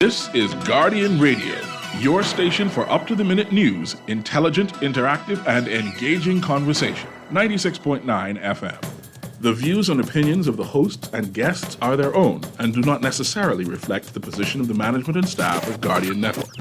This is Guardian Radio, your station for up-to-the-minute news, intelligent, interactive, and engaging conversation. 96.9 FM. The views and opinions of the hosts and guests are their own and do not necessarily reflect the position of the management and staff of Guardian Network.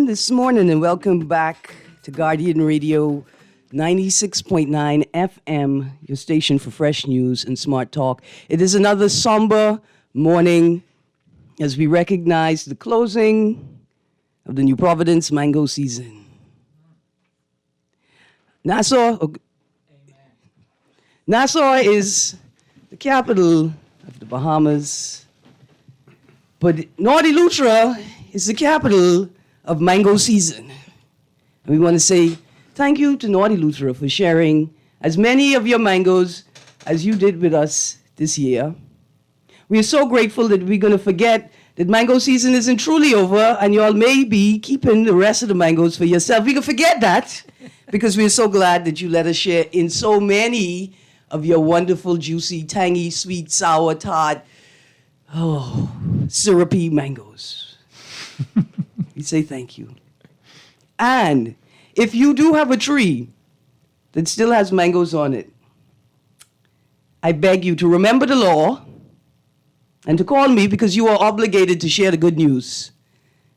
This morning and welcome back to Guardian Radio 96.9 FM, your station for fresh news and smart talk. It is another somber morning as we recognize the closing of the New Providence mango season. Nassau is the capital of the Bahamas, but Naughty Lutra is the capital of mango season. And we want to say thank you to Naughty Lutra for sharing as many of your mangoes as you did with us this year. We are so grateful that we're going to forget that mango season isn't truly over and y'all may be keeping the rest of the mangoes for yourself. We can forget that because we're so glad that you let us share in so many of your wonderful, juicy, tangy, sweet, sour, tart, syrupy mangoes. We say thank you. And if you do have a tree that still has mangoes on it, I beg you to remember the law and to call me because you are obligated to share the good news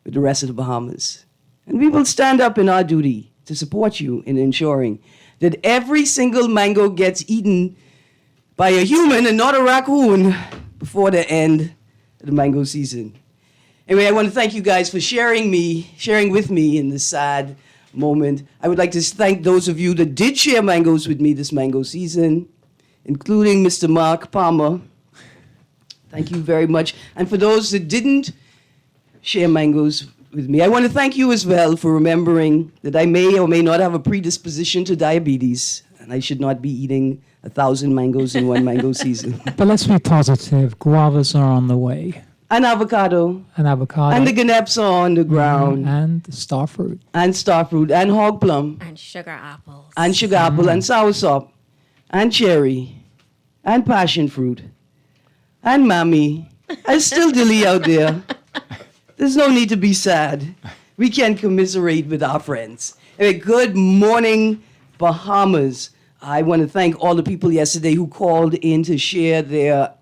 with the rest of the Bahamas. And we will stand up in our duty to support you in ensuring that every single mango gets eaten by a human and not a raccoon before the end of the mango season. Anyway, I want to thank you guys for sharing with me in this sad moment. I would like to thank those of you that did share mangoes with me this mango season, including Mr. Mark Palmer. Thank you very much. And for those that didn't share mangoes with me, I want to thank you as well for remembering that I may or may not have a predisposition to diabetes, and I should not be eating 1,000 mangoes in one mango season. But let's be positive. Guavas are on the way. And avocado. And avocado. And the ganeps are on the ground. And starfruit. And starfruit. And hog plum. And sugar apples. And sugar apple. And soursop. And cherry. And passion fruit. And mammy. And still dilly out there. There's no need to be sad. We can commiserate with our friends. Anyway, good morning, Bahamas. I want to thank all the people yesterday who called in to share their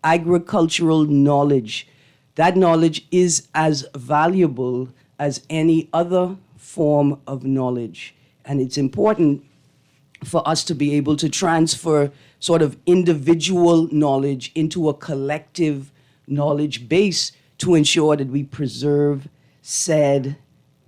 agricultural knowledge. That knowledge is as valuable as any other form of knowledge. And it's important for us to be able to transfer sort of individual knowledge into a collective knowledge base to ensure that we preserve said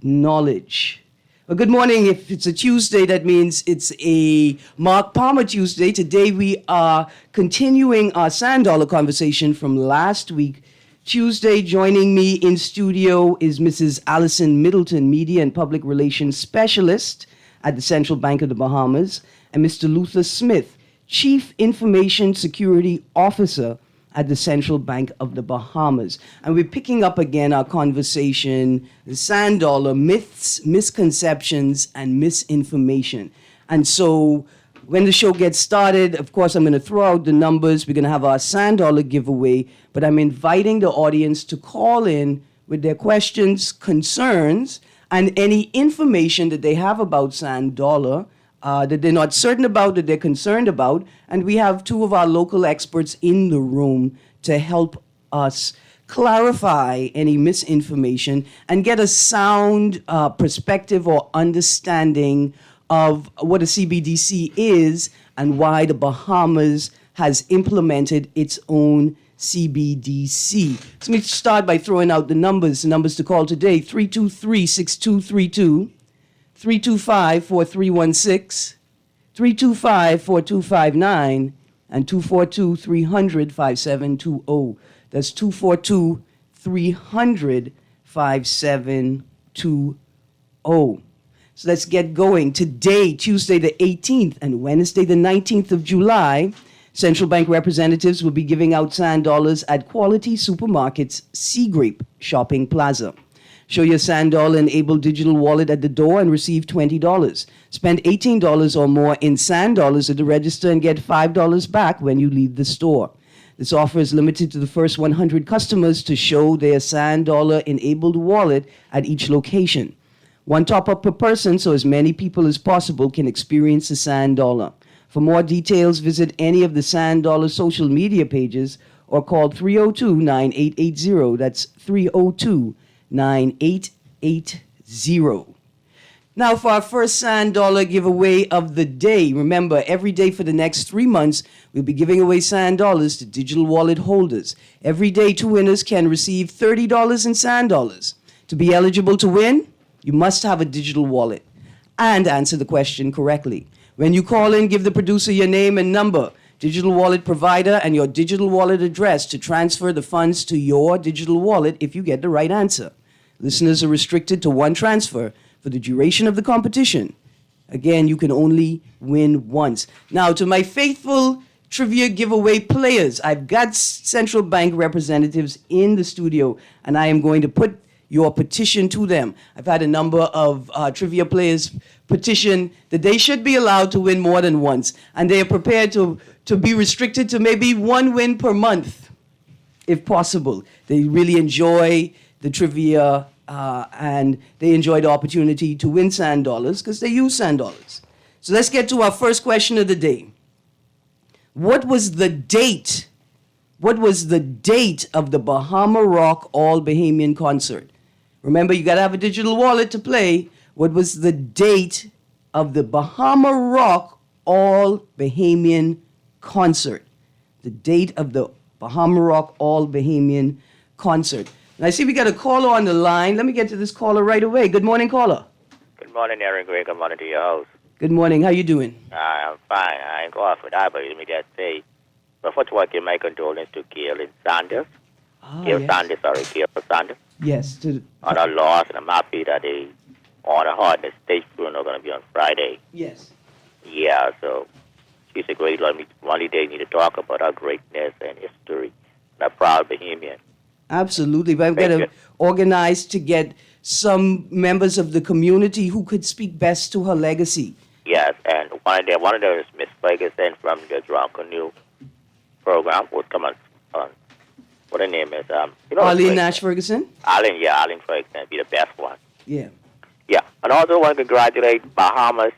knowledge. Well, good morning. If it's a Tuesday, that means it's a Mark Palmer Tuesday. Today we are continuing our sand dollar conversation from last week. Tuesday, joining me in studio is Mrs. Allison Middleton, Media and Public Relations Specialist at the Central Bank of the Bahamas, and Mr. Luther Smith, Chief Information Security Officer at the Central Bank of the Bahamas. And we're picking up again our conversation, the sand dollar, myths, misconceptions, and misinformation. And so when the show gets started, of course, I'm going to throw out the numbers. We're going to have our sand dollar giveaway, but I'm inviting the audience to call in with their questions, concerns, and any information that they have about sand dollar that they're not certain about, that they're concerned about. And we have two of our local experts in the room to help us clarify any misinformation and get a sound perspective or understanding of what a CBDC is and why the Bahamas has implemented its own CBDC. So let me start by throwing out the numbers to call today: 323-6232, 325-4316, 325-4259, and 242-300-5720. That's 242-300-5720. So let's get going. Today, Tuesday the 18th and Wednesday the 19th of July, central bank representatives will be giving out sand dollars at Quality Supermarket's Sea Grape Shopping Plaza. Show your sand dollar enabled digital wallet at the door and receive $20. Spend $18 or more in sand dollars at the register and get $5 back when you leave the store. This offer is limited to the first 100 customers to show their sand dollar enabled wallet at each location. One top-up per person, so as many people as possible can experience the sand dollar. For more details, visit any of the Sand Dollar social media pages or call 302-9880. That's 302-9880. Now for our first sand dollar giveaway of the day. Remember, every day for the next 3 months, we'll be giving away sand dollars to digital wallet holders. Every day, 2 winners can receive $30 in sand dollars. To be eligible to win, you must have a digital wallet and answer the question correctly. When you call in, give the producer your name and number, digital wallet provider, and your digital wallet address to transfer the funds to your digital wallet if you get the right answer. Listeners are restricted to one transfer for the duration of the competition. Again, you can only win once. Now, to my faithful trivia giveaway players, I've got central bank representatives in the studio, and I am going to put your petition to them. I've had a number of trivia players petition that they should be allowed to win more than once, and they are prepared to be restricted to maybe one win per month, if possible. They really enjoy the trivia, and they enjoy the opportunity to win sand dollars because they use sand dollars. So let's get to our first question of the day. What was the date? What was the date of the Bahama Rock All Bahamian concert? Remember, you got to have a digital wallet to play. What was the date of the Bahama Rock All Bahamian concert? The date of the Bahama Rock All Bahamian concert. And I see we got a caller on the line. Let me get to this caller right away. Good morning, caller. Good morning, Erin. Great. Good morning to your host. Good morning. How you doing? I'm fine. I ain't going for that, but let me just say, but first of all, give my condolences to Gail Sanders. Gail Sanders. Yes. On her loss, and I'm happy that they honor her. The stage funeral going to be on Friday. Yes. Yeah, so she's a great lady. One day they need to talk about her greatness and history. And a proud Bahamian. Absolutely. But I've got to organize to get some members of the community who could speak best to her legacy. Yes, and one of them is Miss Ferguson from the Drunk Canoe program. Would come on what her name is? Arlene Nash Ferguson? Arlene Ferguson would be the best one. Yeah. Yeah, and also want to congratulate Bahamas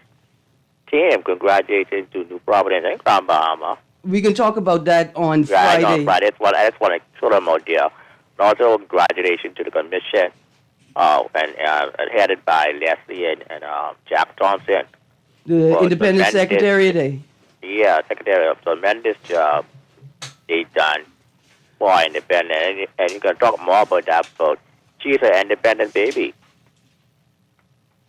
team. Congratulations to New Providence and Crown Bahama. We can talk about that on Friday. On Friday. I just want to throw them out there. And also congratulations to the commission, and headed by Leslie and Jack Thompson. The Independent Secretary today. Yeah, Secretary of tremendous job they done for independent. And you can talk more about that, but she's an independent baby.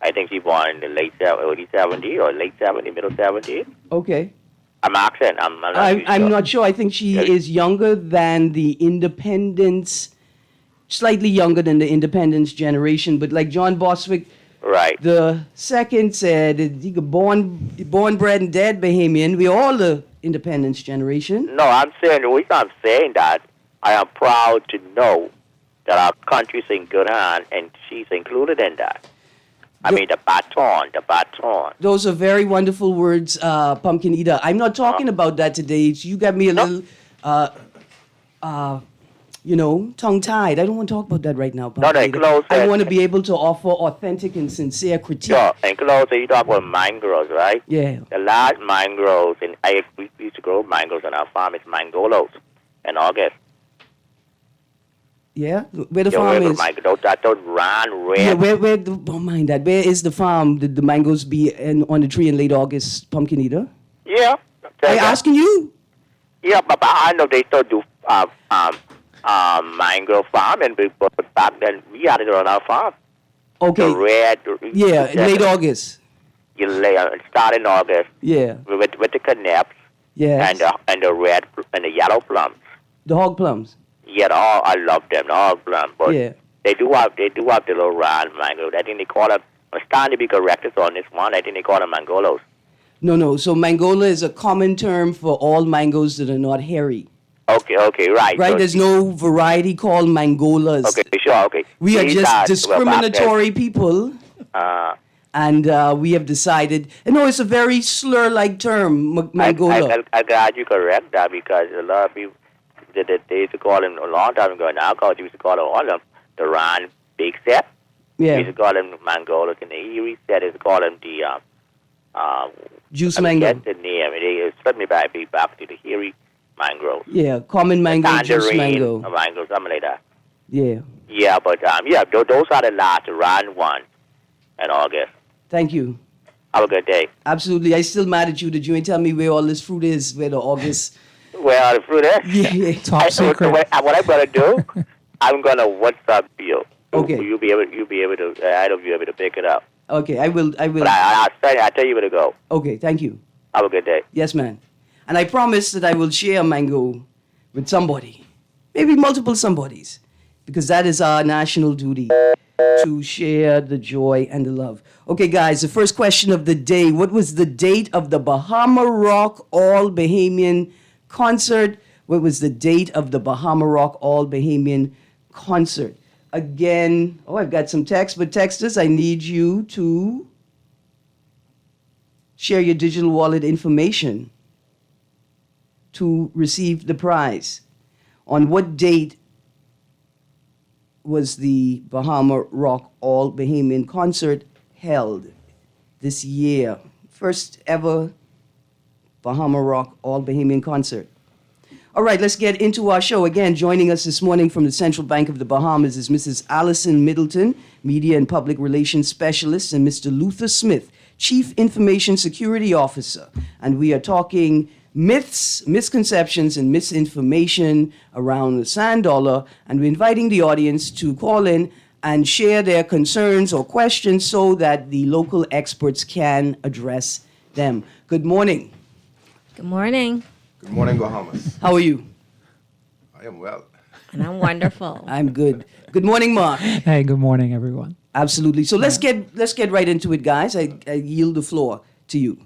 I think she born in the early 70s or late 70s, middle 70s. Okay. I'm asking. I'm not sure. I think she is younger than the independence, slightly younger than the independence generation. But like John Boswick, right, the second said, he was born, bred, and dead Bahamian. We're all the independence generation. No, I'm saying the reason I'm saying that, I am proud to know that our country's in good hands, and she's included in that. I mean, the baton. Those are very wonderful words, Pumpkin Eater. I'm not talking about that today. You got me a little, tongue-tied. I don't want to talk about that right now, Pumpkin Eater. Close. I want to be able to offer authentic and sincere critique. Sure, and close, you talk about mangroves, right? Yeah. The large mangroves, and we used to grow mangroves on our farm. It's mangolos in August. Yeah, where the Yeah, farm where is. those round red. Yeah, where the, don't mind that. Where is the farm? Did the mangoes be on the tree in late August, Pumpkin Eater? Yeah. I asking you. Yeah, but I know they still do mango farming, but back then we had it on our farm. Okay. The red. Yeah, late August. You start in August Yeah. with the canaps Yes. and the red and the yellow plums. The hog plums. Yeah, I love them, the hog plums. But Yeah. they do have the little round mango. I think they call them. I'm starting to be corrected on this one. I think they call them mangolos. No. So mangola is a common term for all mangoes that are not hairy. Okay, right. Right? So, There's no variety called mangolas. okay, sure, okay. We are These just discriminatory people. And we have decided, no, it's a very slur-like term, mangola. I got you correct that because a lot of people, they used to call them a long time ago. Now, because used to call them all of them the round big set. We used Yeah, to call them mangolas, and the Erie set is call them the juice I mango. forget the name. It slipped me back to the Erie mango. Yeah, common mango, juice Tangerine mango. something like that. Yeah, Yeah, but those are the last round ones in August. thank you. Have a good day. Absolutely. I still mad at you that you ain't tell me where all this fruit is, where the August. Well, the fruit is. Yeah. Top secret. What I'm gonna do, I'm gonna WhatsApp you. Okay. You'll be able to. I don't be able to pick it up. Okay, I will. But I'll tell you where to go. Okay, thank you. Have a good day. Yes, man. And I promise that I will share a mango with somebody, maybe multiple somebodies, because that is our national duty to share the joy and the love. Okay, guys, the first question of the day. What was the date of the Bahama Rock All Bahamian concert? What was the date of the Bahama Rock All Bahamian concert? Again, I've got some text, but texters, I need you to share your digital wallet information to receive the prize. On what date was the Bahama Rock All Bahamian concert held this year? First ever Bahama Rock All Bahamian concert. All right, let's get into our show. Again, joining us this morning from the Central Bank of the Bahamas is Mrs. Allison Middleton, Media and Public Relations Specialist, and Mr. Luther Smith, Chief Information Security Officer. And we are talking myths, misconceptions, and misinformation around the sand dollar. And we're inviting the audience to call in and share their concerns or questions so that the local experts can address them. Good morning. Good morning. Good morning, Bahamas. How are you? I am well. And I'm wonderful. I'm good. Good morning, Mark. Hey, good morning, everyone. Absolutely. So let's get right into it, guys. I yield the floor to you.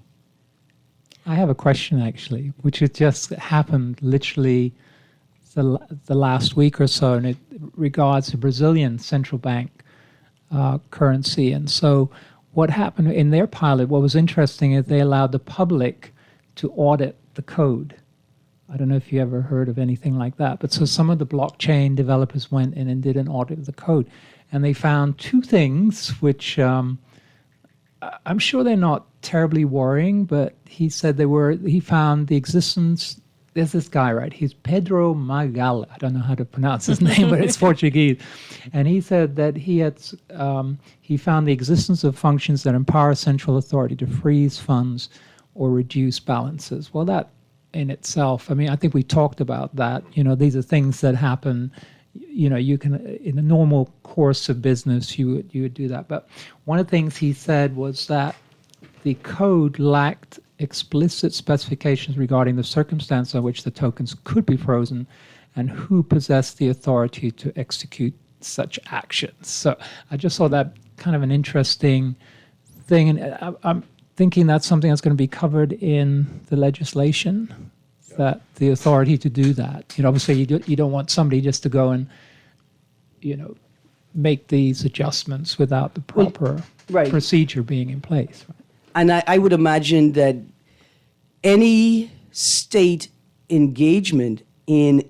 I have a question, actually, which has just happened literally the last week or so, and it regards the Brazilian central bank currency. And so what happened in their pilot, what was interesting is they allowed the public to audit the code. I don't know if you ever heard of anything like that. But so some of the blockchain developers went in and did an audit of the code. And they found two things, which I'm sure they're not terribly worrying, but he said he found the existence, there's this guy, right? He's Pedro Magal. I don't know how to pronounce his name, but it's Portuguese. And he said that he found the existence of functions that empower central authority to freeze funds or reduce balances. Well, that in itself, I mean, I think we talked about that. You know, these are things that happen. You know, you can, in the normal course of business, you would do that. But one of the things he said was that the code lacked explicit specifications regarding the circumstance in which the tokens could be frozen and who possessed the authority to execute such actions. So I just saw that kind of an interesting thing. And I'm thinking that's something that's going to be covered in the legislation, that the authority to do that. You know, obviously you don't want somebody just to go and, you know, make these adjustments without the proper procedure being in place. Right? And I would imagine that any state engagement in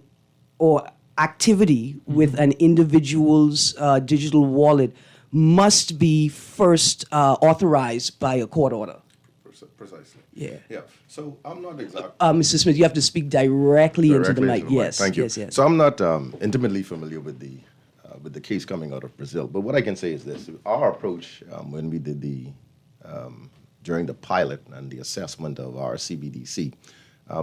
or activity with an individual's digital wallet must be first authorized by a court order. Precisely. Yeah. Yeah. So I'm not exactly. Mr. Smith, you have to speak directly into the mic. Thank you. Yes. So I'm not intimately familiar with the with the case coming out of Brazil. But what I can say is this: our approach when we did during the pilot and the assessment of our CBDC,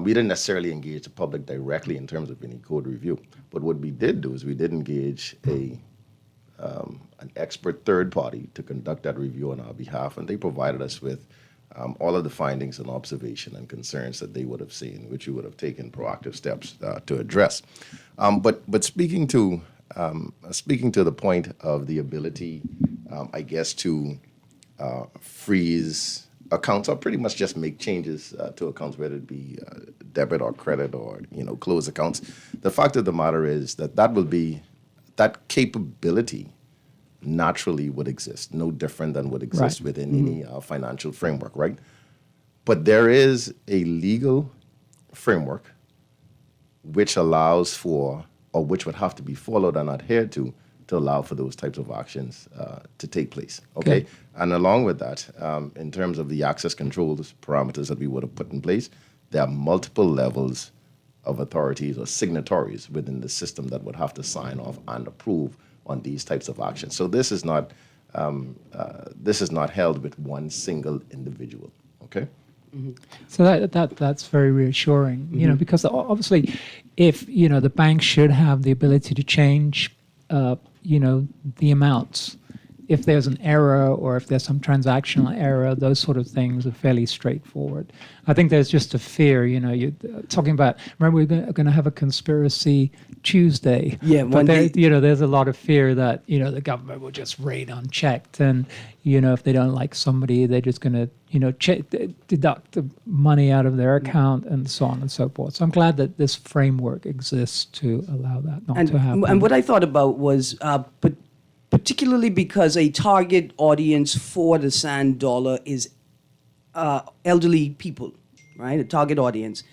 we didn't necessarily engage the public directly in terms of any code review. But what we did do is we did engage an expert third party to conduct that review on our behalf, and they provided us with all of the findings and observation and concerns that they would have seen, which we would have taken proactive steps to address. But speaking to the point of the ability, I guess, to freeze accounts or pretty much just make changes to accounts, whether it be debit or credit or close accounts. The fact of the matter is that capability naturally would exist, no different than would exist within any financial framework, right? But there is a legal framework which allows for, or which would have to be followed and adhered to allow for those types of actions to take place, okay? And along with that, in terms of the access controls parameters that we would have put in place, there are multiple levels of authorities or signatories within the system that would have to sign off and approve on these types of actions. So this is not held with one single individual. Okay. Mm-hmm. So that's very reassuring. Mm-hmm. Because obviously, if the bank should have the ability to change, the amounts. If there's an error or if there's some transactional error, those sort of things are fairly straightforward. I think there's just a fear, you're talking about, remember we're going to have a conspiracy Tuesday. Yeah, but there's a lot of fear that, the government will just raid unchecked. And, if they don't like somebody, they're just going to, deduct the money out of their account and so on and so forth. So I'm glad that this framework exists to allow that not to happen. And what I thought about was, particularly because a target audience for the sand dollar is elderly people, right? A target audience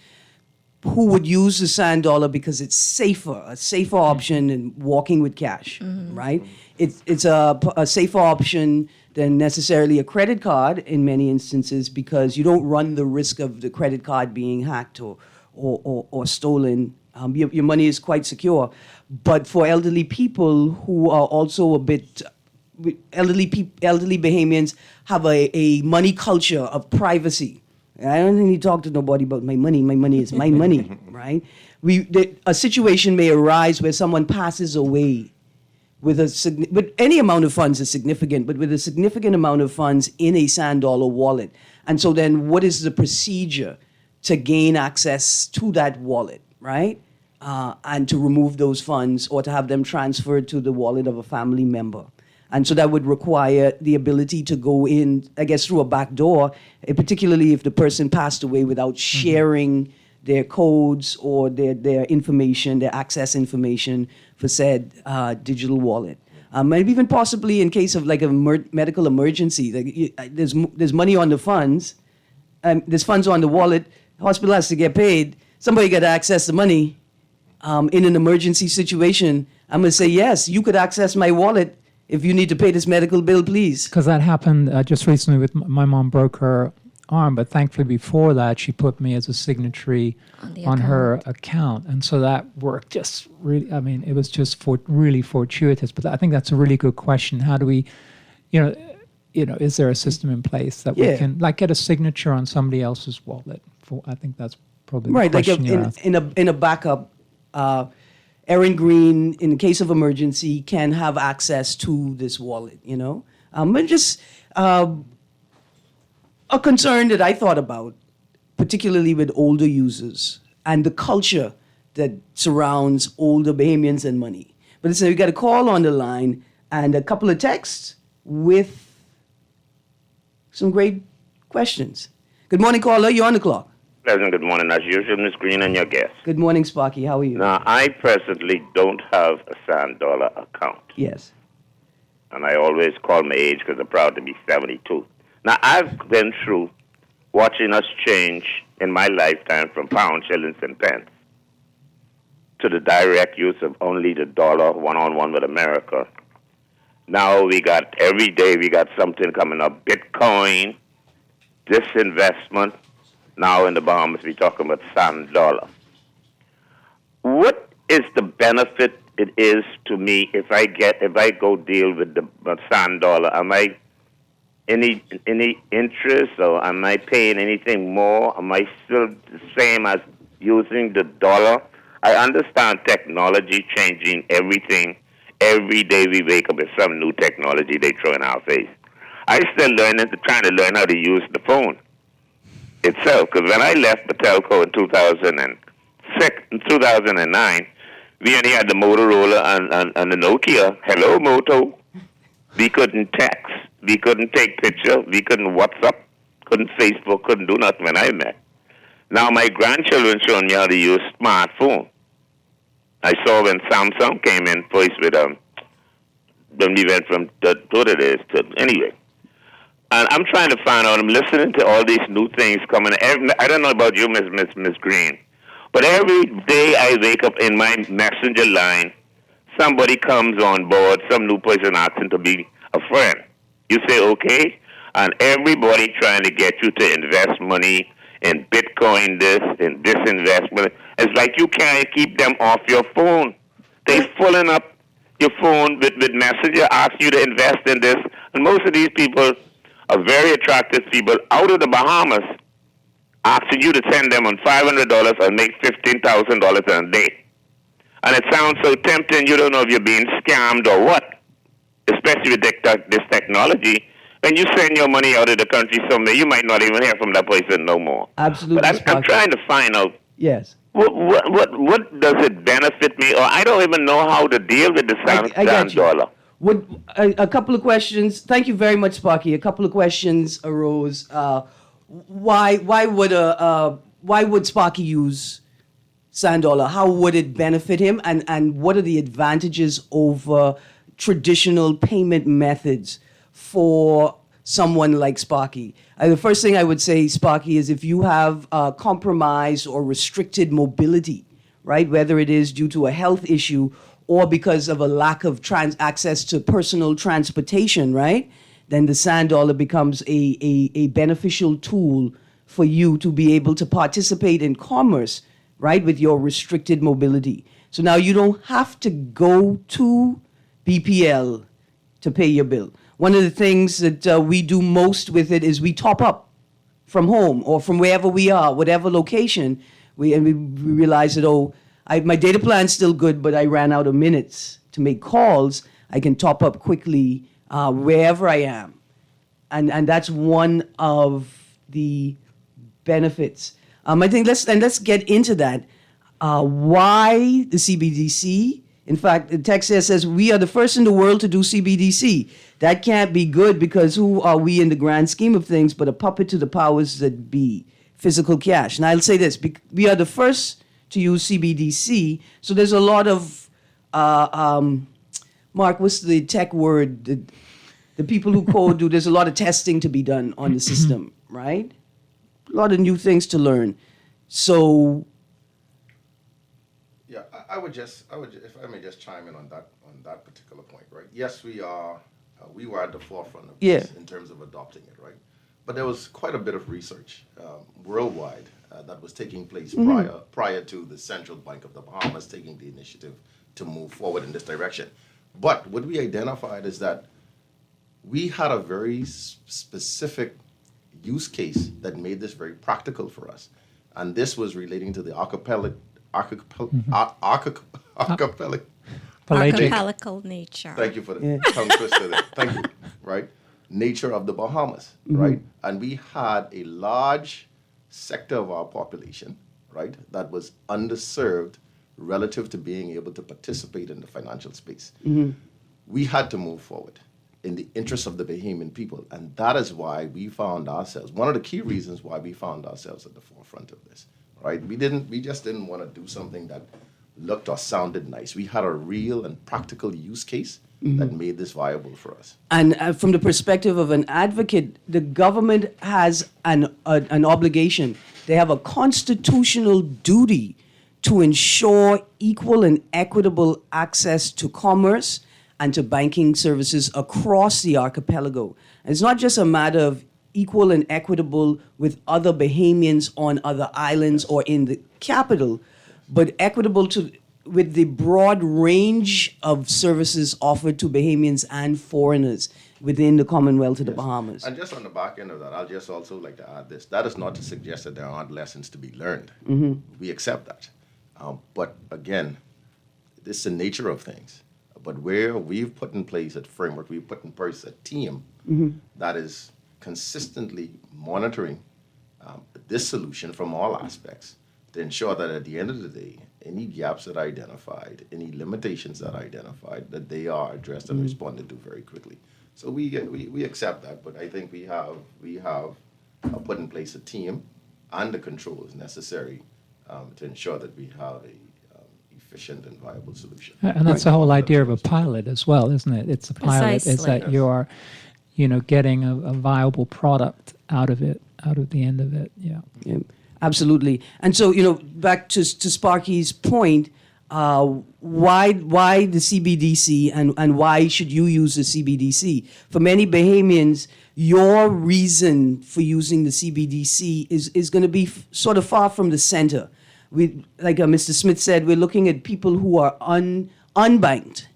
who would use the sand dollar because it's a safer option than walking with cash, right? It's a safer option than necessarily a credit card in many instances because you don't run the risk of the credit card being hacked or stolen. Your money is quite secure. But for elderly people who are also a bit, elderly Bahamians have a money culture of privacy. I don't need to talk to nobody about my money. My money is my money, right? A situation may arise where someone passes away with any amount of funds is significant, but with a significant amount of funds in a sand dollar wallet. And so then what is the procedure to gain access to that wallet, right? And to remove those funds or to have them transferred to the wallet of a family member. And so that would require the ability to go in, I guess, through a back door, particularly if the person passed away without sharing their codes or their information, their access information for said digital wallet. Maybe even possibly in case of like a medical emergency, there's money on the funds, there's funds on the wallet, hospital has to get paid, somebody got to access the money. In an emergency situation, I'm going to say, yes, you could access my wallet if you need to pay this medical bill, please. Because that happened just recently with my mom broke her arm, but thankfully before that, she put me as a signatory on her account. And so that worked just really, it was just really fortuitous. But I think that's a really good question. How do we, is there a system in place that we can get a signature on somebody else's wallet? I think that's probably the question you're asking. In a backup, Erin Greene, in the case of emergency, can have access to this wallet, But just a concern that I thought about, particularly with older users and the culture that surrounds older Bahamians and money. But listen, we got a call on the line and a couple of texts with some great questions. Good morning, caller. You're on the clock. Pleasant good morning, as usual, Ms. Greene and your guest. Good morning, Sparky. How are you? Now, I presently don't have a sand dollar account. Yes. And I always call my age because I'm proud to be 72. Now, I've been through watching us change in my lifetime from pounds, shillings, and pence to the direct use of only the dollar one-on-one with America. Now every day we got something coming up. Bitcoin, disinvestment. Now in the Bahamas, we're talking about sand dollar. What is the benefit it is to me if I go deal with the sand dollar, am I any interest, or am I paying anything more? Am I still the same as using the dollar? I understand technology changing everything. Every day we wake up with some new technology they throw in our face. I still trying to learn how to use the phone itself, because when I left the telco in 2009, we only had the Motorola and the Nokia. Hello, Moto. We couldn't text. We couldn't take pictures. We couldn't WhatsApp. Couldn't Facebook. Couldn't do nothing when I met. Now my grandchildren showing me how to use smartphone. I saw when Samsung came in first with when we went from what it is to anyway. And I'm trying to find out. I'm listening to all these new things coming. I don't know about you, Miss Greene, but every day I wake up in my messenger line, somebody comes on board, some new person asking to be a friend. You say okay, and everybody trying to get you to invest money in Bitcoin, in this investment. It's like you can't keep them off your phone. They're filling up your phone with messenger, ask you to invest in this, and most of these people are very attractive people out of the Bahamas, asking you to send them on $500 and make $15,000 in a day. And it sounds so tempting, you don't know if you're being scammed or what, especially with this technology. When you send your money out of the country somewhere, you might not even hear from that person no more. Absolutely. But I'm trying to find out. Yes. What does it benefit me? Or I don't even know how to deal with the sand dollar. A couple of questions. Thank you very much, Sparky. A couple of questions arose. Why would Sparky use sand dollar? How would it benefit him? And what are the advantages over traditional payment methods for someone like Sparky? The first thing I would say, Sparky, is if you have compromised or restricted mobility, right, whether it is due to a health issue or because of a lack of access to personal transportation, right, then the sand dollar becomes a beneficial tool for you to be able to participate in commerce, right, with your restricted mobility. So now you don't have to go to BPL to pay your bill. One of the things that we do most with it is we top up from home or from wherever we are, whatever location. We realize that, my data plan's still good, but I ran out of minutes to make calls. I can top up quickly wherever I am. And that's one of the benefits. I think let's get into that. Why the CBDC? In fact, the text says we are the first in the world to do CBDC. That can't be good because who are we in the grand scheme of things but a puppet to the powers that be, physical cash. And I'll say this, we are the first to use CBDC, so there's a lot of, Mark, what's the tech word? The people who code there's a lot of testing to be done on the system, right? A lot of new things to learn. So... Yeah, I would just, if I may just chime in on that particular point, right? Yes, we were at the forefront of this in terms of adopting it, right? But there was quite a bit of research worldwide that was taking place prior to the Central Bank of the Bahamas taking the initiative to move forward in this direction. But what we identified is that we had a very specific use case that made this very practical for us, and this was relating to the archipelagic nature. Thank you for the tongue twister there. Thank you. Right? Nature of the Bahamas, right? And we had a large sector of our population, right, that was underserved relative to being able to participate in the financial space. We had to move forward in the interest of the Bahamian people, and that is why we found ourselves, one of the key reasons why we found ourselves at the forefront of this, right? We just didn't want to do something that looked or sounded nice. We had a real and practical use case that made this viable for us. And from the perspective of an advocate, the government has an obligation. They have a constitutional duty to ensure equal and equitable access to commerce and to banking services across the archipelago. And it's not just a matter of equal and equitable with other Bahamians on other islands or in the capital, but equitable to with the broad range of services offered to Bahamians and foreigners within the Commonwealth of the Bahamas. And just on the back end of that, I'll just also like to add this. That is not to suggest that there aren't lessons to be learned. We accept that. But again, this is the nature of things. But where we've put in place a framework, we've put in place a team that is consistently monitoring this solution from all aspects to ensure that at the end of the day, any gaps that are identified, any limitations that are identified, that they are addressed and responded to very quickly. So we accept that, but I think we have put in place a team and the controls necessary to ensure that we have a efficient and viable solution. And that's the whole idea of a pilot as well, isn't it? It's a pilot. Is Precisely. that you're, getting a viable product out of it, out of the end of it. Yeah. Yeah, absolutely. And so, back to Sparky's point, why the CBDC and why should you use the CBDC? For many Bahamians, your reason for using the CBDC is going to be sort of far from the center. Like Mr. Smith said, we're looking at people who are unbanked,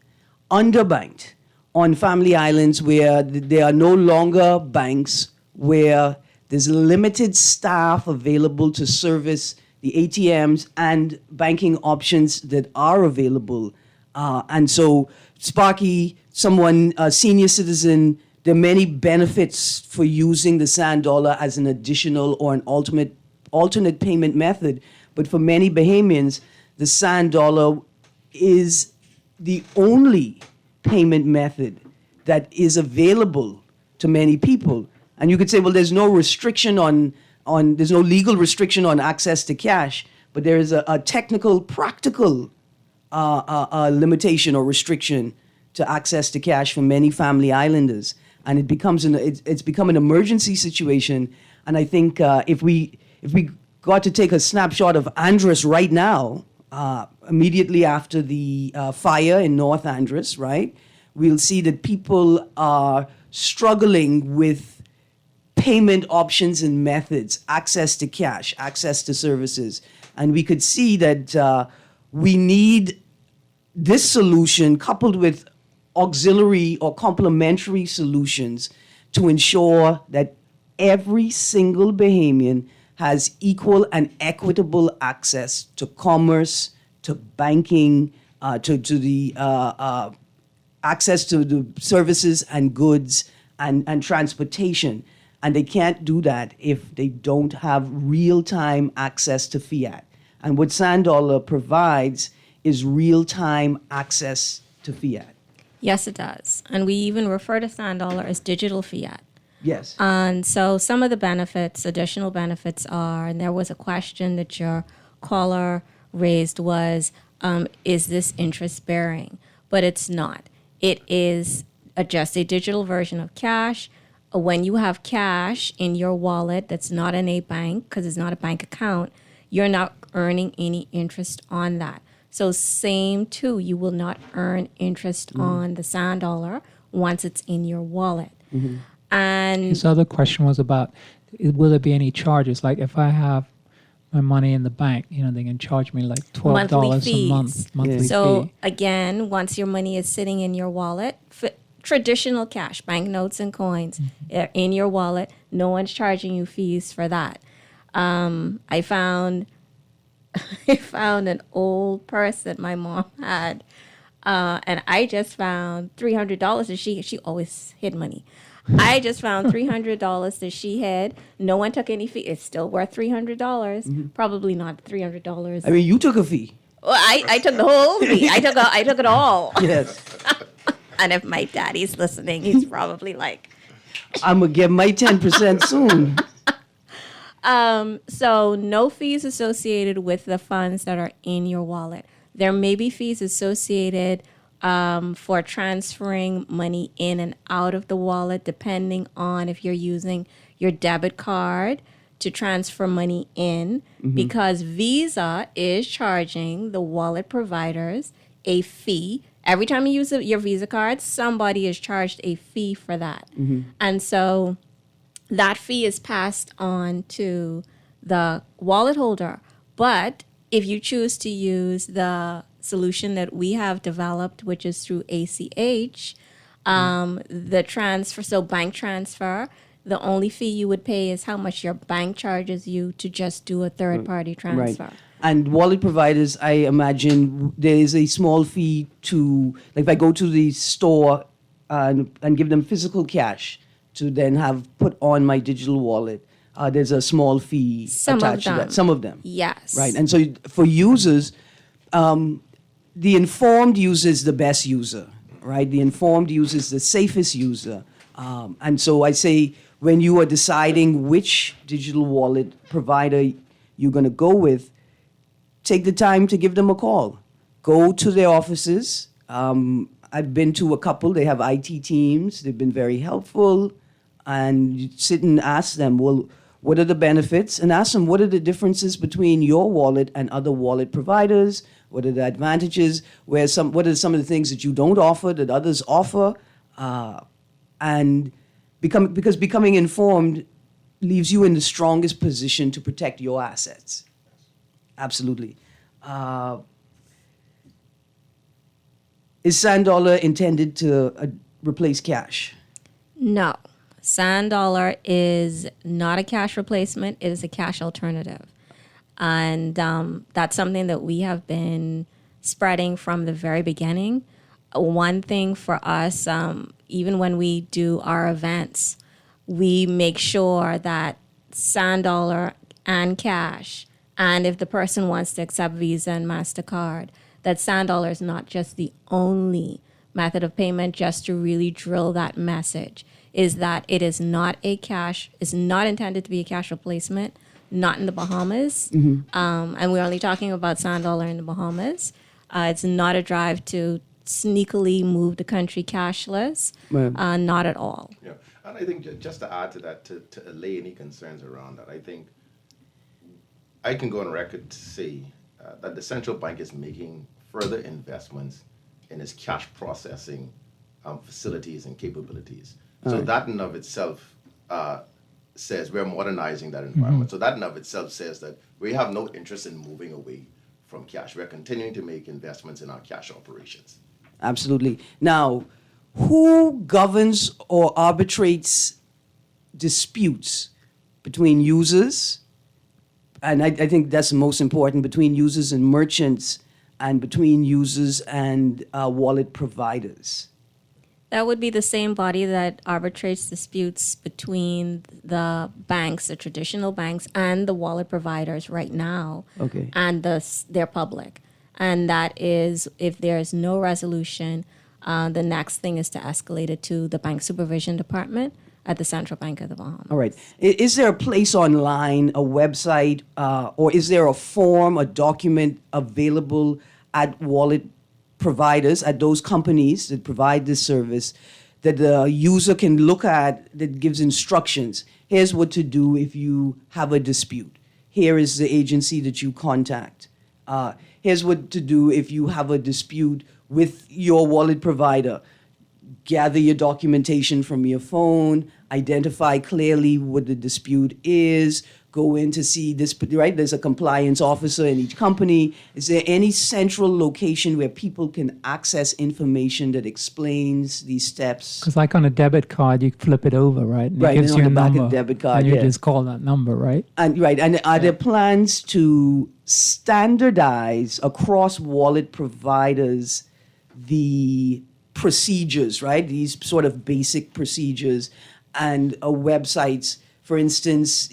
underbanked on family islands where there are no longer banks, where there's limited staff available to service the ATMs and banking options that are available. And so, Sparky, a senior citizen, there are many benefits for using the sand dollar as an additional or an alternate payment method. But for many Bahamians, the sand dollar is the only payment method that is available to many people. And you could say, well, there's no restriction there's no legal restriction on access to cash, but there is a technical, practical limitation or restriction to access to cash for many family islanders. And it's become an emergency situation. And I think if we got to take a snapshot of Andros right now, immediately after the fire in North Andros, right, we'll see that people are struggling with payment options and methods, access to cash, access to services. And we could see that we need this solution coupled with auxiliary or complementary solutions to ensure that every single Bahamian has equal and equitable access to commerce, to banking, to the access to the services and goods and transportation. And they can't do that if they don't have real-time access to fiat. And what Sand Dollar provides is real-time access to fiat. Yes, it does. And we even refer to sand dollar as digital fiat. Yes. And so some of the benefits, additional benefits are, and there was a question that your caller raised was, is this interest bearing? But it's not. It is just a digital version of cash. When you have cash in your wallet that's not in a bank, because it's not a bank account, you're not earning any interest on that. So same too, you will not earn interest on the sand dollar once it's in your wallet. And His other question was about, will there be any charges? Like if I have my money in the bank, they can charge me like $12 a month, monthly so fee. again, once your money is sitting in your wallet, traditional cash, banknotes and coins are in your wallet, no one's charging you fees for that. I found an old purse that my mom had, and I just found $300. And she always hid money. I just found $300 that she had. No one took any fee. It's still worth $300. Probably not $300. I mean, you took a fee. Well, I took the whole fee. I took it all. Yes. And if my daddy's listening, he's probably like, I'm going to get my 10% soon. so no fees associated with the funds that are in your wallet. There may be fees associated for transferring money in and out of the wallet, depending on if you're using your debit card to transfer money in, because Visa is charging the wallet providers a fee. Every time you use your Visa card, somebody is charged a fee for that. And so that fee is passed on to the wallet holder. But if you choose to use the solution that we have developed, which is through ACH. The transfer, so bank transfer, the only fee you would pay is how much your bank charges you to just do a third-party transfer. Right. And wallet providers, I imagine there is a small fee to, like if I go to the store and give them physical cash to then have put on my digital wallet, there's a small fee attached to that. Some of them. Yes. Right. And so for users, the informed user is the best user, right? The informed user is the safest user. And so I say, when you are deciding which digital wallet provider you're going to go with, take the time to give them a call. Go to their offices. I've been to a couple. They have IT teams. They've been very helpful. And you sit and ask them, well, what are the benefits? And ask them, what are the differences between your wallet and other wallet providers? What are the advantages? What are some of the things that you don't offer that others offer? Because becoming informed leaves you in the strongest position to protect your assets. Absolutely. Is Sand Dollar intended to replace cash? No. Sand Dollar is not a cash replacement. It is a cash alternative. And that's something that we have been spreading from the very beginning. One thing for us, even when we do our events, we make sure that Sand Dollar and cash, and if the person wants to accept Visa and MasterCard, that Sand Dollar is not just the only method of payment, just to really drill that message, is that it is not is not intended to be a cash replacement, not in the Bahamas. And we're only talking about Sand Dollar in the Bahamas. It's not a drive to sneakily move the country cashless, not at all. Yeah, and I think just to add to that, to allay any concerns around that, I think I can go on record to say that the central bank is making further investments in its cash processing facilities and capabilities. So that in of itself says we're modernizing that environment. So that in of itself says that we have no interest in moving away from cash. We're continuing to make investments in our cash operations. Absolutely. Now, who governs or arbitrates disputes between users, and I think that's the most important, between users and merchants, and between users and wallet providers? That would be the same body that arbitrates disputes between the banks, the traditional banks, and the wallet providers right now, and their public. And that is, if there is no resolution, the next thing is to escalate it to the Bank Supervision Department at the Central Bank of the Bahamas. All right. Is there a place online, a website, or is there a form, a document available at wallet providers, at those companies that provide this service, that the user can look at, that gives instructions? Here's what to do if you have a dispute. Here is the agency that you contact. Here's what to do if you have a dispute with your wallet provider. Gather your documentation from your phone, identify clearly what the dispute is, go in to see this, right? There's a compliance officer in each company. Is there any central location where people can access information that explains these steps? Because like on a debit card, you flip it over, right? And Right, it gives and you on a the back number, of the debit card, and you yeah. just call that number, right? And are there plans to standardize across wallet providers the procedures, right? These sort of basic procedures and websites, for instance,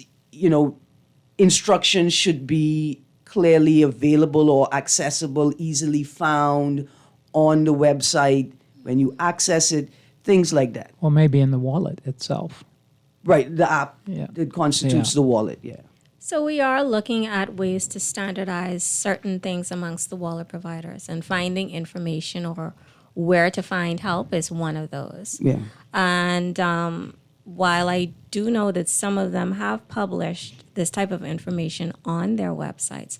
instructions should be clearly available or accessible, easily found on the website when you access it, things like that. Or maybe in the wallet itself. Right, the app Yeah. that constitutes the wallet, yeah. So we are looking at ways to standardize certain things amongst the wallet providers, and finding information or where to find help is one of those. Yeah. And while I do know that some of them have published this type of information on their websites,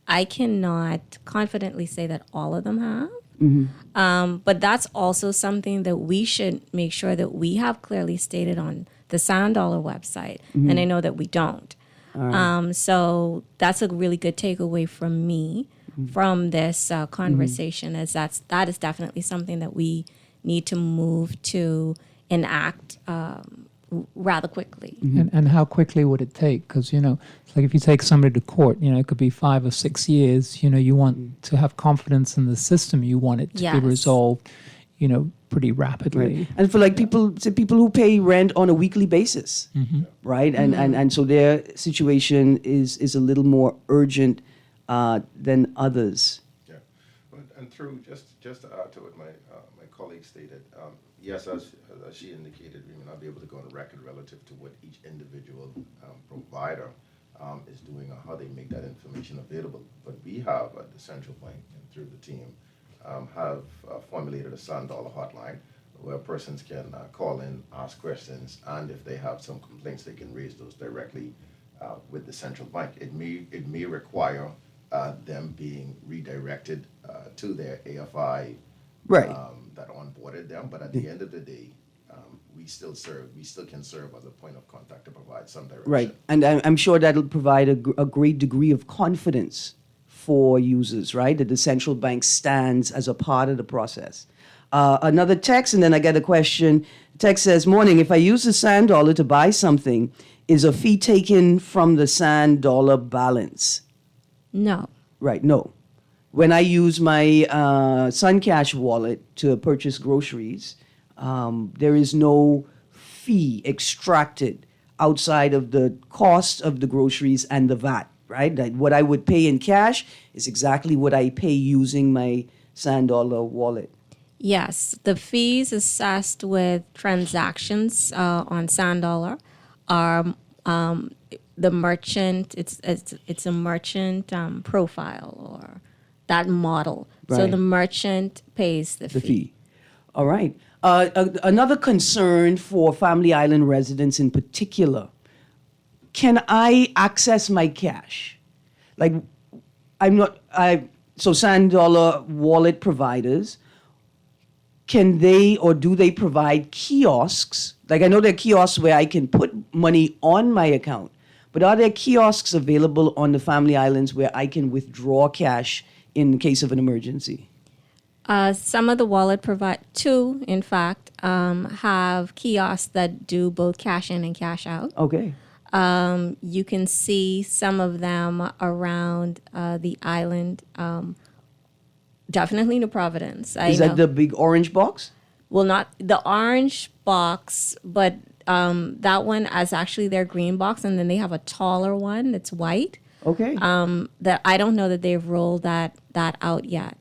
I cannot confidently say that all of them have. But that's also something that we should make sure that we have clearly stated on the Sand Dollar website. And I know that we don't. So that's a really good takeaway from me. from this conversation, as that is definitely something that we need to move to enact rather quickly. And how quickly would it take? Because, it's like if you take somebody to court, it could be 5 or 6 years. You want to have confidence in the system. You want it to Yes. be resolved, pretty rapidly. Right. And for like people who pay rent on a weekly basis, right? And so their situation is a little more urgent than others. Yeah, and through just to add to what my colleague stated, yes, as she indicated, we may not be able to go on record relative to what each individual provider is doing or how they make that information available. But we have at the central bank and through the team have formulated a $100 hotline where persons can call in, ask questions, and if they have some complaints, they can raise those directly with the central bank. It may require them being redirected to their AFI Right. that onboarded them, but at the end of the day, we still can serve as a point of contact to provide some direction. Right. And I'm sure that'll provide a great degree of confidence for users, right? That the central bank stands as a part of the process. Another text, and then I get a question. Text says, "Morning, if I use the sand dollar to buy something, is a fee taken from the sand dollar balance?" No. Right, no. When I use my SunCash wallet to purchase groceries, there is no fee extracted outside of the cost of the groceries and the VAT, right? That what I would pay in cash is exactly what I pay using my Sand Dollar wallet. Yes, the fees assessed with transactions on Sand Dollar are the merchant. It's a merchant profile or that model. So Right. the merchant pays the Fee. All right. Another concern for Family Island residents in particular, can I access my cash? Like, so Sand Dollar wallet providers, can they or do they provide kiosks? Like, I know there are kiosks where I can put money on my account, but are there kiosks available on the Family Islands where I can withdraw cash in case of an emergency? Some of the wallet two, in fact, have kiosks that do both cash in and cash out. Okay. You can see some of them around the island, definitely New Providence. Is that the big orange box? Well, not the orange box, but that one is actually their green box, and then they have a taller one that's white. Okay. That I don't know that they've rolled that out yet.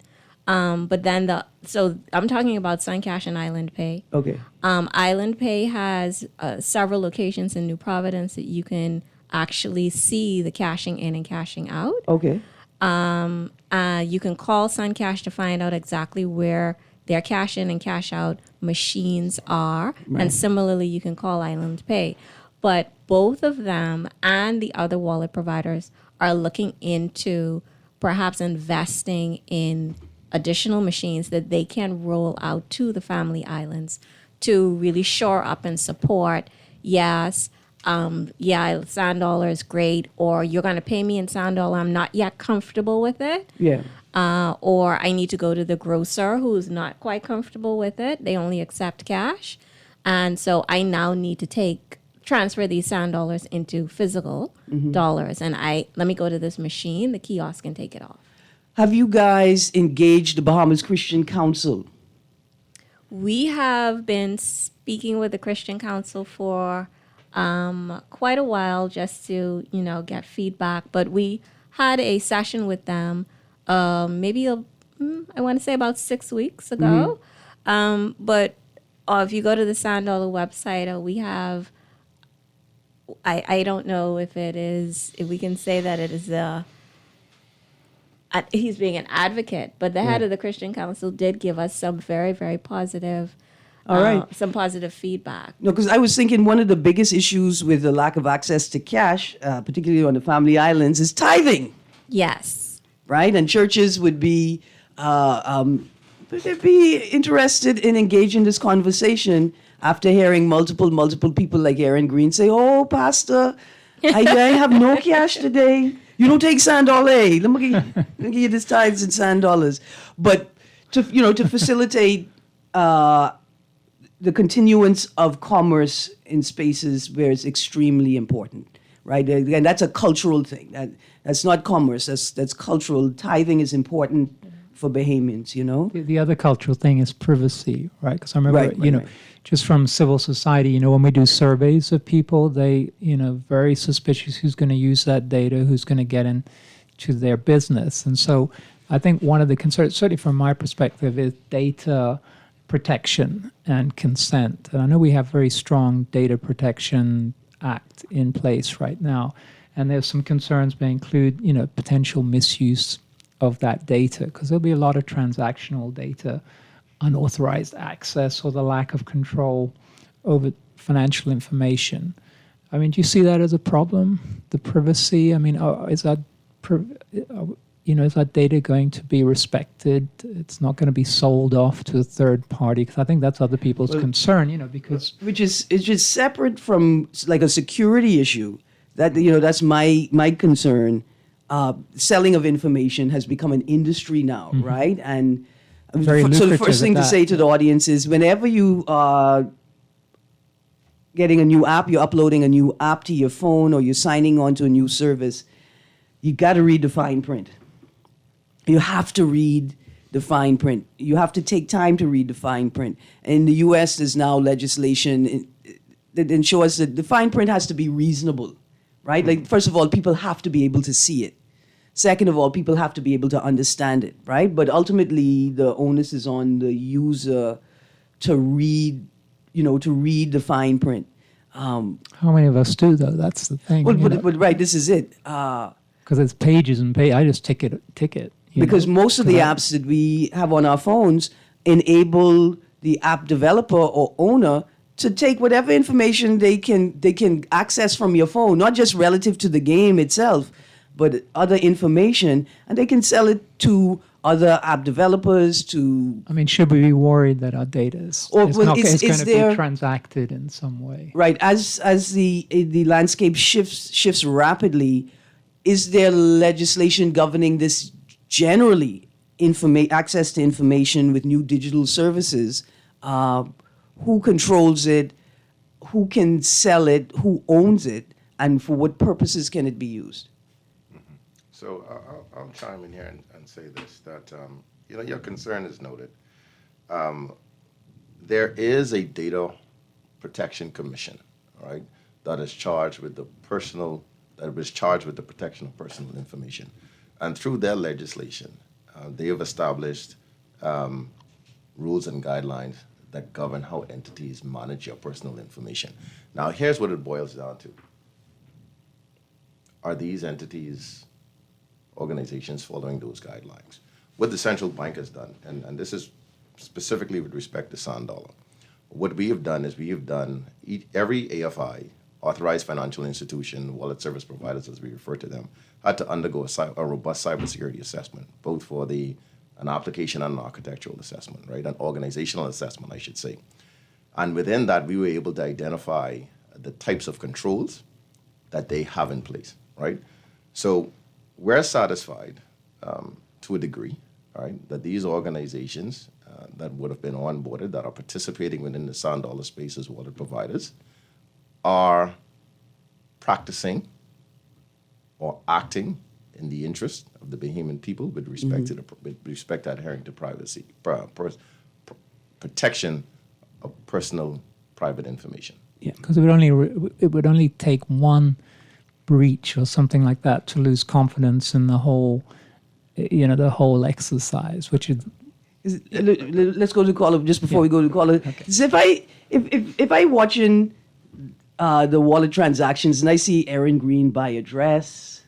But then so I'm talking about SunCash and Island Pay. Okay. Island Pay has several locations in New Providence that you can actually see the cashing in and cashing out. Okay. You can call SunCash to find out exactly where their cash in and cash out machines are. Right. And similarly, you can call Island Pay. But both of them and the other wallet providers are looking into perhaps investing in additional machines that they can roll out to the Family Islands to really shore up and support. Yes, Sand Dollar is great, or you're going to pay me in Sand Dollar. I'm not yet comfortable with it. Yeah. Or I need to go to the grocer who's not quite comfortable with it. They only accept cash. And so I now need to transfer these Sand Dollars into physical dollars. And let me go to this machine, the kiosk, and take it off. Have you guys engaged the Bahamas Christian Council? We have been speaking with the Christian Council for quite a while just to, get feedback. But we had a session with them maybe, I want to say about 6 weeks ago. But if you go to the Sand Dollar website, we have, I don't know if we can say that it is he's being an advocate, but the head of the Christian Council did give us some very, very positive, All right. some positive feedback. No, because I was thinking one of the biggest issues with the lack of access to cash, particularly on the Family Islands, is tithing, Yes. right? And churches would be interested in engaging this conversation after hearing multiple people like Erin Greene say, "Oh, Pastor, I have no cash today. You don't take sand dollar. Let me give you this tithes in sand dollars. But to facilitate the continuance of commerce in spaces where it's extremely important, right? And that's a cultural thing. That's not commerce. That's cultural. Tithing is important for Bahamians, The other cultural thing is privacy, right? Because I remember, Right. just from civil society, when we do surveys of people, they, very suspicious who's going to use that data, who's going to get into their business. And so I think one of the concerns, certainly from my perspective, is data protection and consent. And I know we have very strong data protection act in place right now. And there's some concerns may include, potential misuse of that data, because there'll be a lot of transactional data, unauthorized access, or the lack of control over financial information. I mean, do you see that as a problem? The privacy? I mean, is that data going to be respected? It's not going to be sold off to a third party, because I think that's other people's concern. Because it's just separate from like a security issue. That's my concern. Selling of information has become an industry now, right? And Very so the lucrative first thing at to that. say to the audience is, whenever you are getting a new app, you're uploading a new app to your phone, or you're signing on to a new service, you got to read the fine print. You have to read the fine print. You have to take time to read the fine print. In the U.S., there's now legislation that ensures that the fine print has to be reasonable, right? Like, first of all, people have to be able to see it. Second of all, people have to be able to understand it, right? But ultimately, the onus is on the user to read the fine print. how many of us do, though? That's the thing. But right, this is it. Because it's pages and pages. I just ticket. Because most of the apps that we have on our phones enable the app developer or owner to take whatever information they can access from your phone, not just relative to the game itself, but other information, and they can sell it to other app developers. I mean, should we be worried that our data is going to be transacted in some way? Right, as the landscape shifts rapidly, is there legislation governing this generally? Access to information with new digital services. Who controls it? Who can sell it? Who owns it? And for what purposes can it be used? So I'll chime in here and say this, that your concern is noted. There is a data protection commission, right, that was charged with the protection of personal information. And through their legislation, they have established rules and guidelines that govern how entities manage your personal information. Now, here's what it boils down to. Are these entities, organizations, following those guidelines? What the central bank has done, and this is specifically with respect to sand dollar, what we have done is every AFI, authorized financial institution, wallet service providers as we refer to them, had to undergo a robust cybersecurity assessment, both for an application and an architectural assessment, right? An organizational assessment, I should say. And within that, we were able to identify the types of controls that they have in place, right? So we're satisfied to a degree, right, that these organizations that would have been onboarded, that are participating within the sand dollar space as wallet providers, are practicing or acting in the interest of the Bahamian people with respect to adhering to privacy, protection of personal private information. Yeah, because it would only take one breach or something like that to lose confidence in the whole exercise, which is. Let's go to caller just before we go to caller. Okay. If I watching the wallet transactions and I see Erin Greene buy a dress,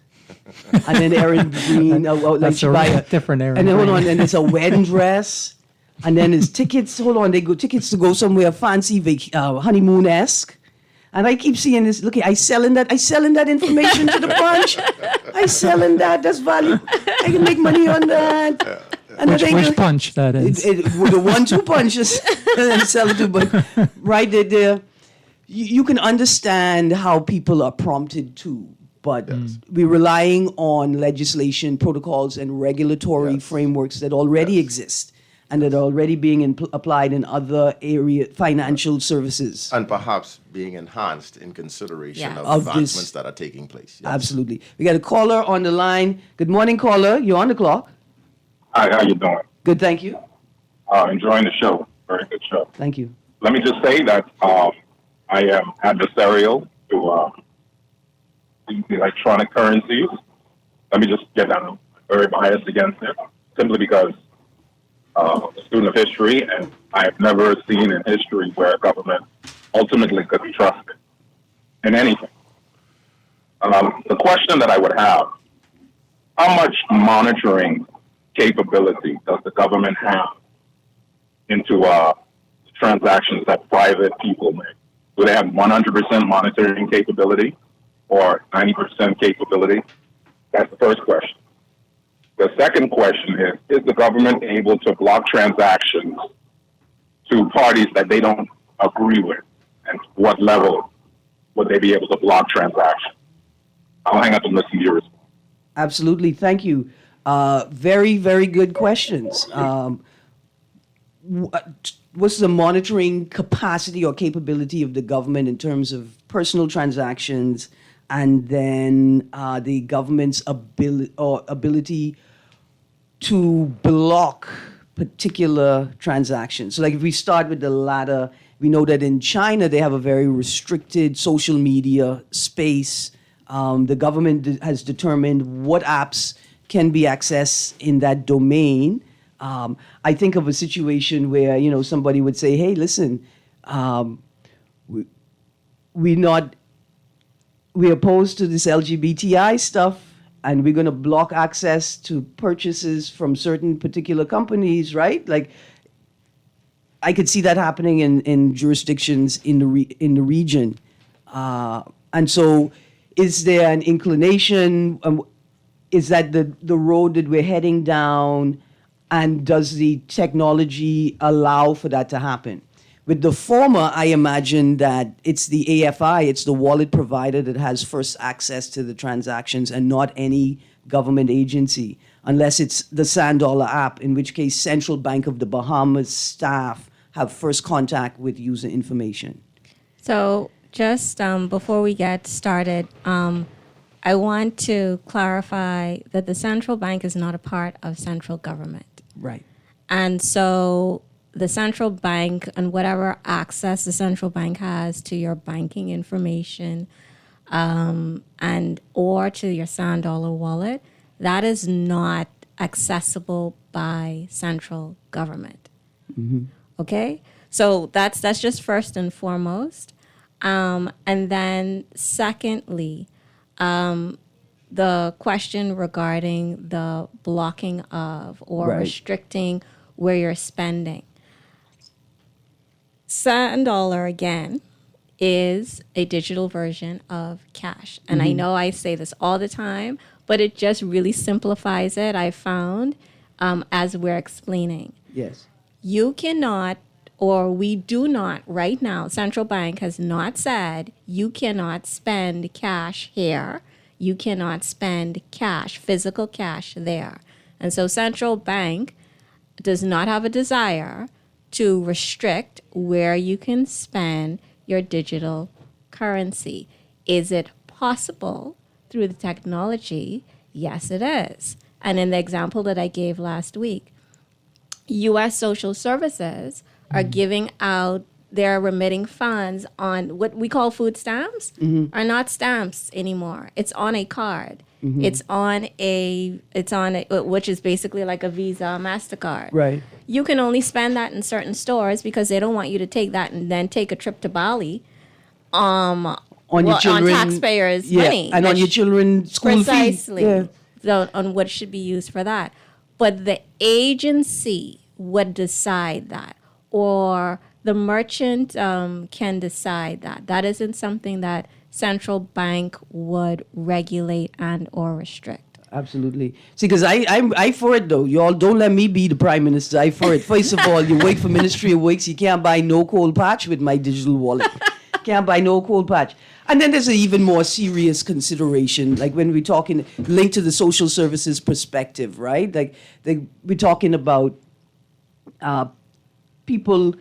and then Erin Greene That's a different Erin and then hold Greene. on, and it's a wedding dress, and then it's tickets. Hold on, they go tickets to go somewhere fancy, honeymoon-esque. And I keep seeing this. Look, I selling that information to the bunch. I selling that. That's value. I can make money on that. And Which punch that is? With the 1-2 punches and sell it to. But right there, you can understand how people are prompted to but we're relying on legislation, protocols, and regulatory frameworks that already exist and that are already being applied in other financial services. And perhaps being enhanced in consideration Yes. of Of this- advancements that are taking place. Yes. Absolutely. We got a caller on the line. Good morning, caller. You're on the clock. Hi, how you doing? Good, thank you. Enjoying the show. Very good show. Thank you. Let me just say that I am adversarial to the electronic currencies. Let me just get that. I'm very biased against it, simply because I'm a student of history, and I have never seen in history where a government ultimately could be trusted in anything. The question that I would have, how much monitoring capability does the government have into transactions that private people make? Do they have 100% monitoring capability or 90% capability? That's the first question. The second question is the government able to block transactions to parties that they don't agree with? And what level would they be able to block transactions? I'll hang up and listen to your response. Absolutely. Thank you. Very, very good questions. What's the monitoring capacity or capability of the government in terms of personal transactions, and then the government's ability to block particular transactions? So, like, if we start with the latter, we know that in China they have a very restricted social media space. The government has determined what apps can be accessed in that domain. I think of a situation where, somebody would say, hey, listen, we're opposed to this LGBTI stuff, and we're going to block access to purchases from certain particular companies, right? Like, I could see that happening in jurisdictions in the region. And so is there an inclination? Is that the road that we're heading down? And does the technology allow for that to happen? With the former, I imagine that it's the AFI, it's the wallet provider that has first access to the transactions and not any government agency, unless it's the Sand Dollar app, in which case Central Bank of the Bahamas staff have first contact with user information. So just before we get started, I want to clarify that the central bank is not a part of central government. Right. And so the central bank and whatever access the central bank has to your banking information and or to your Sand Dollar wallet, that is not accessible by central government. Mm-hmm. Okay? So that's just first and foremost. And then secondly, the question regarding the blocking of or Right. restricting where you're spending. Sand Dollar, again, is a digital version of cash. And I know I say this all the time, but it just really simplifies it, I found, as we're explaining. Yes. You cannot, or we do not right now, central bank has not said you cannot spend cash here. You cannot spend cash, physical cash there. And so central bank does not have a desire to restrict where you can spend your digital currency. Is it possible through the technology? Yes, it is. And in the example that I gave last week, U.S. Social Services are giving out their remitting funds on what we call food stamps are not stamps anymore. It's on a card. It's on a which is basically like a Visa, Mastercard. Right. You can only spend that in certain stores because they don't want you to take that and then take a trip to Bali. On your children, on taxpayers' money, and on your children's school precisely. fee. Yeah. So on what should be used for that. But the agency would decide that, or the merchant can decide that. That isn't something that central bank would regulate and or restrict. Absolutely. See, because I for it though. Y'all don't let me be the prime minister. I for it. First of all, you wait for Ministry of Works. You can't buy no coal patch with my digital wallet. Can't buy no cold patch. And then there's an even more serious consideration, like when we're talking, linked to the social services perspective, right? Like we're talking about people,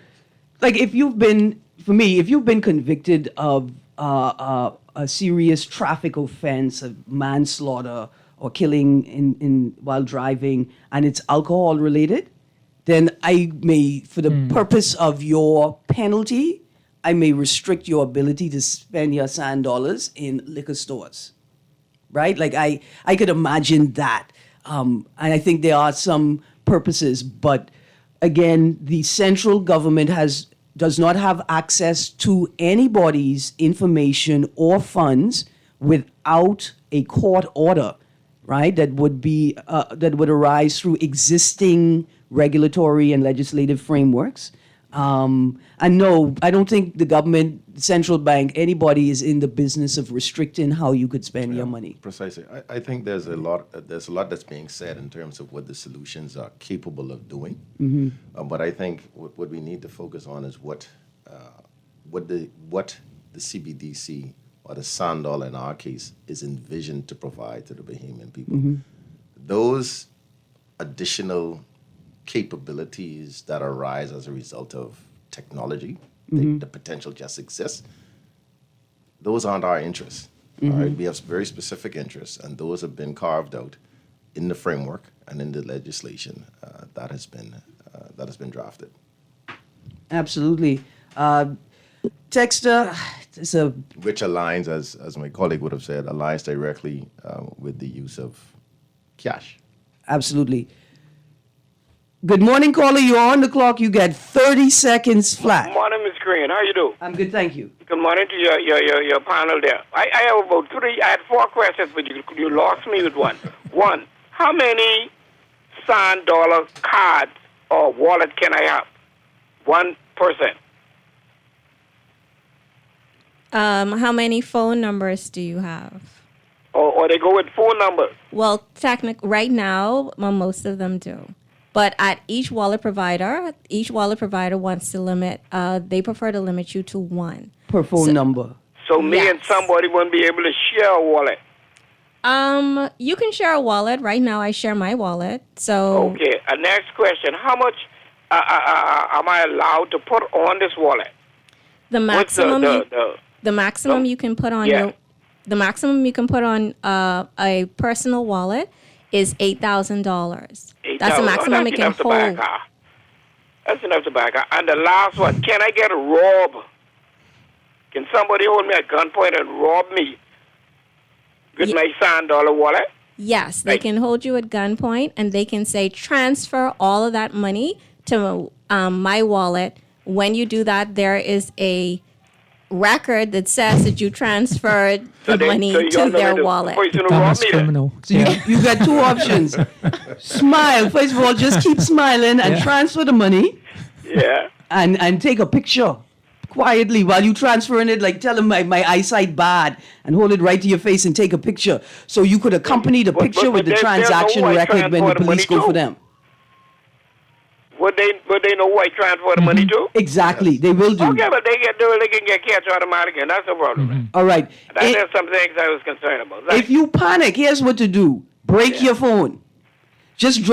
like if you've been convicted of a serious traffic offense, of manslaughter or killing in while driving, and it's alcohol related, then I may, for the purpose of your penalty, I may restrict your ability to spend your sand dollars in liquor stores, right? Like I could imagine that. And I think there are some purposes, but again, the central government does not have access to anybody's information or funds without a court order, right? That would arise through existing regulatory and legislative frameworks. And no, I don't think the government, central bank, anybody is in the business of restricting how you could spend your money. Precisely. I think there's a lot that's being said in terms of what the solutions are capable of doing. But I think what we need to focus on is what the CBDC or the sand dollar in our case is envisioned to provide to the Bahamian people. Those additional capabilities that arise as a result of technology, the potential just exists. Those aren't our interests. All right? We have very specific interests, and those have been carved out in the framework and in the legislation that has been drafted. Absolutely. Texter, which aligns, as my colleague would have said, aligns directly with the use of cash. Absolutely. Good morning, caller. You're on the clock. You get 30 seconds flat. Good morning, Ms. Greene. How you do? I'm good, thank you. Good morning to your panel there. I have about I had 4 questions, but you lost me with one. One, how many sand dollar cards or wallet can I have? One person. How many phone numbers do you have? Or they go with phone numbers? Well, right now, most of them do. But at each wallet provider wants to limit, they prefer to limit you to one. Per phone number. So me and somebody won't be able to share a wallet? You can share a wallet. Right now, I share my wallet. So okay. Next question. How much am I allowed to put on this wallet? The maximum the maximum you can put on the maximum you can put on a personal wallet is $8,000. That's the maximum it can hold. That's enough to buy a car. And the last one, can I get robbed? Can somebody hold me at gunpoint and rob me with my sand dollar wallet? Yes, they can hold you at gunpoint and they can say, transfer all of that money to my wallet. When you do that, there is a record that says that you transferred the money to their wallet. That's criminal. So you got 2 options. Smile. First of all, just keep smiling and transfer the money. Yeah. And take a picture quietly while you transferring it. Like tell them my eyesight bad and hold it right to your face and take a picture. So you could accompany the picture with the transaction record when the police go for them. Would they know who I transfer the money to? Exactly, they will do. Okay, but they can get catch automatically, and that's no problem. All right. There's some things I was concerned about. If you panic, here's what to do: break your phone. Just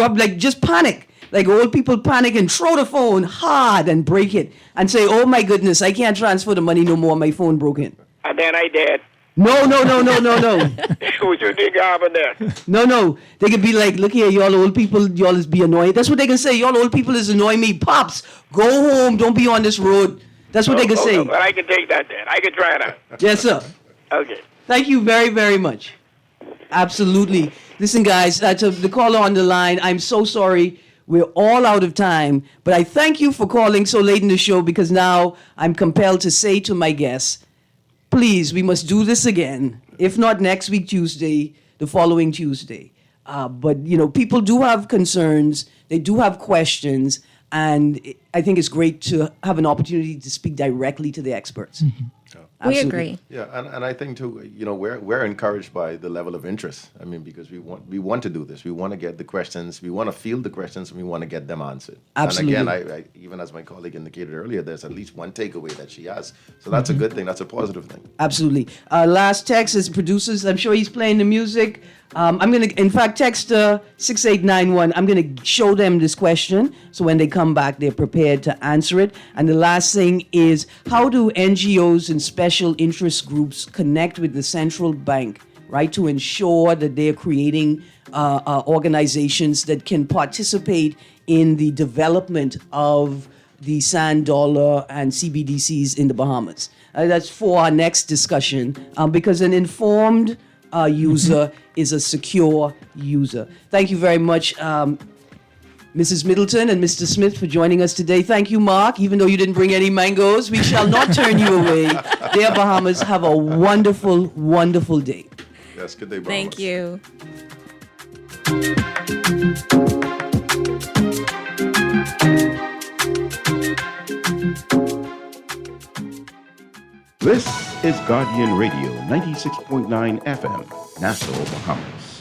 panic. Like old people panic and throw the phone hard and break it and say, "Oh my goodness, I can't transfer the money no more. My phone broken." And then I did. No. What you think happened there? No. They could be like, look here, y'all old people, y'all is be annoying. That's what they can say. Y'all old people is annoying me. Pops, go home. Don't be on this road. That's what they can say. But I can take that then. I can try that. Yes, sir. Okay. Thank you very, very much. Absolutely. Listen, guys, to the caller on the line, I'm so sorry. We're all out of time. But I thank you for calling so late in the show because now I'm compelled to say to my guests, please, we must do this again. If not next week, Tuesday, the following Tuesday. But, people do have concerns. They do have questions. And I think it's great to have an opportunity to speak directly to the experts. We Absolutely. agree. Yeah, and I think too, we're encouraged by the level of interest. I mean, because we want to do this. We want to get the questions. We want to field the questions, and we want to get them answered. Absolutely. And again, I even as my colleague indicated earlier, there's at least one takeaway that she has. So that's a good thing. That's a positive thing. Absolutely. Last text is producers. I'm sure he's playing the music. I'm going to, in fact, text 6891. I'm going to show them this question. So when they come back, they're prepared to answer it. And the last thing is, how do NGOs and special interest groups connect with the central bank, right, to ensure that they're creating organizations that can participate in the development of the sand dollar and CBDCs in the Bahamas? That's for our next discussion, because an informed user is a secure user. Thank you very much, Mrs. Middleton and Mr. Smith, for joining us today. Thank you, Mark. Even though you didn't bring any mangoes, we shall not turn you away. Dear Bahamas, have a wonderful, wonderful day. Yes, good day, Bahamas. Thank you. This is Guardian Radio 96.9 FM, Nassau, Bahamas.